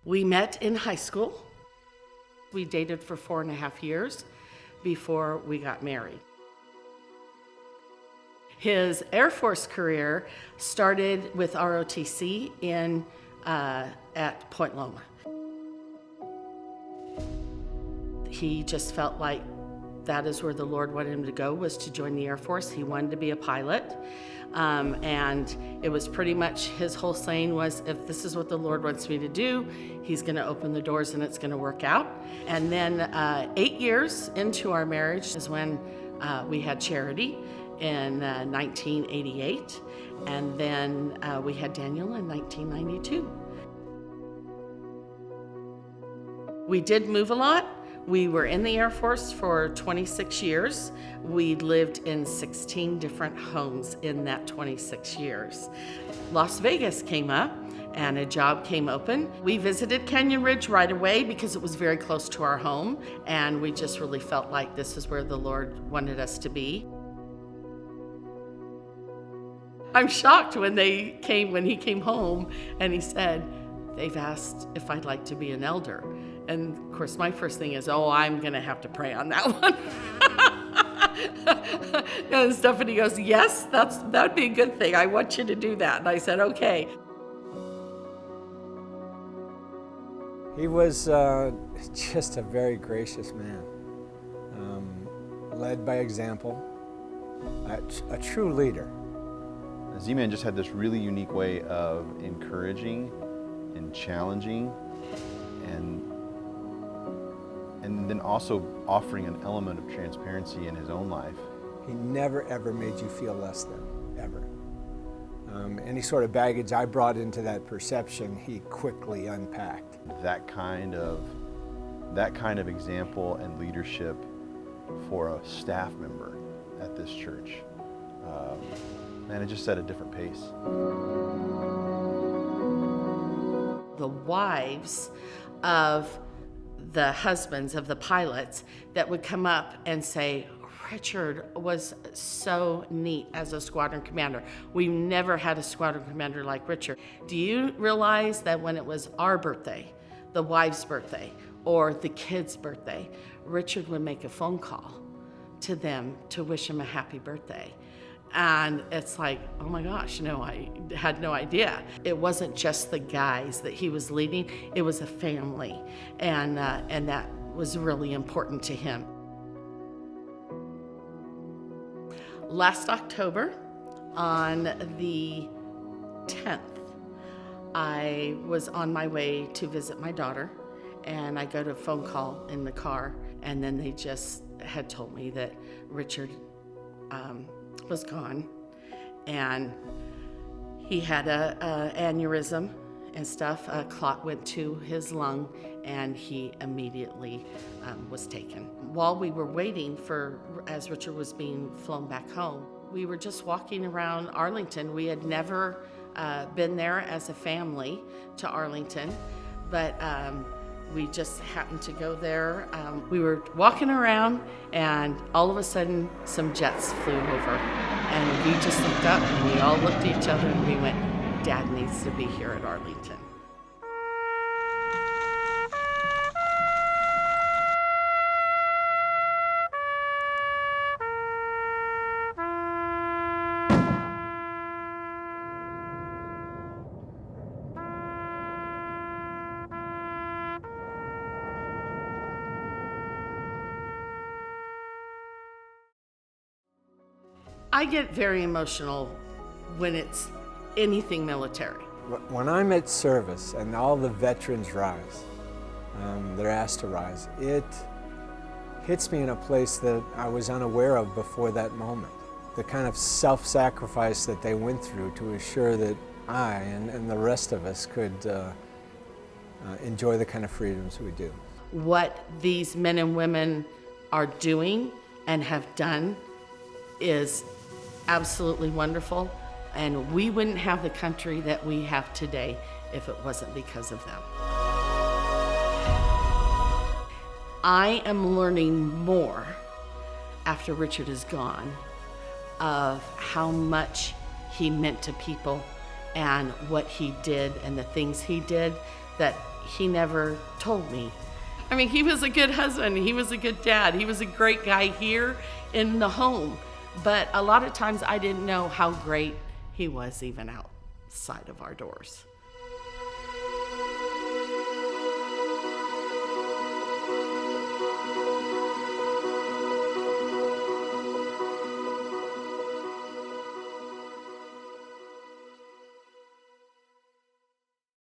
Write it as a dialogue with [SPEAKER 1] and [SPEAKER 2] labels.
[SPEAKER 1] We met in high school. We dated for 4.5 years before we got married. His Air Force career started with ROTC at Point Loma. He just felt like that is where the Lord wanted him to go, was to join the Air Force. He wanted to be a pilot. And it was pretty much his whole saying was, if this is what the Lord wants me to do, he's going to open the doors and it's going to work out. And then 8 years into our marriage is when we had Charity in 1988. And then we had Daniel in 1992. We did move a lot. We were in the Air Force for 26 years. We lived in 16 different homes in that 26 years. Las Vegas came up and a job came open. We visited Canyon Ridge right away because it was very close to our home, and we just really felt like this is where the Lord wanted us to be. I'm shocked when he came home and he said, they've asked if I'd like to be an elder. And of course, my first thing is, I'm going to have to pray on that one. And Stephanie goes, yes, that'd be a good thing. I want you to do that. And I said, okay.
[SPEAKER 2] He was just a very gracious man, led by example, a true leader.
[SPEAKER 3] Z-Man just had this really unique way of encouraging and challenging and then also offering an element of transparency in his own life.
[SPEAKER 2] He never, ever made you feel less than, ever. Any sort of baggage I brought into that perception, he quickly unpacked.
[SPEAKER 3] That kind of example and leadership for a staff member at this church, man, it just set a different pace.
[SPEAKER 1] The wives of the husbands of the pilots that would come up and say, Richard was so neat as a squadron commander. We never had a squadron commander like Richard. Do you realize that when it was our birthday, the wife's birthday, or the kid's birthday, Richard would make a phone call to them to wish them a happy birthday? And it's like, oh my gosh, no, I had no idea. It wasn't just the guys that he was leading, it was a family. And that was really important to him. Last October, on the 10th, I was on my way to visit my daughter, and I got a phone call in the car, and then they just had told me that Richard was gone, and he had a aneurysm and stuff. A clot went to his lung, and he immediately was taken. While we were waiting as Richard was being flown back home, we were just walking around Arlington. We had never been there as a family to Arlington, but we just happened to go there. We were walking around, and all of a sudden, some jets flew over. And we just looked up, and we all looked at each other, and we went, Dad needs to be here at Arlington. I get very emotional when it's anything military.
[SPEAKER 2] When I'm at service and all the veterans rise, they're asked to rise, it hits me in a place that I was unaware of before that moment. The kind of self-sacrifice that they went through to assure that I and the rest of us could enjoy the kind of freedoms we do.
[SPEAKER 1] What these men and women are doing and have done is absolutely wonderful, and we wouldn't have the country that we have today if it wasn't because of them. I am learning more after Richard is gone of how much he meant to people and what he did and the things he did that he never told me. I mean, he was a good husband, he was a good dad, he was a great guy here in the home, but a lot of times I didn't know how great he was even outside of our doors.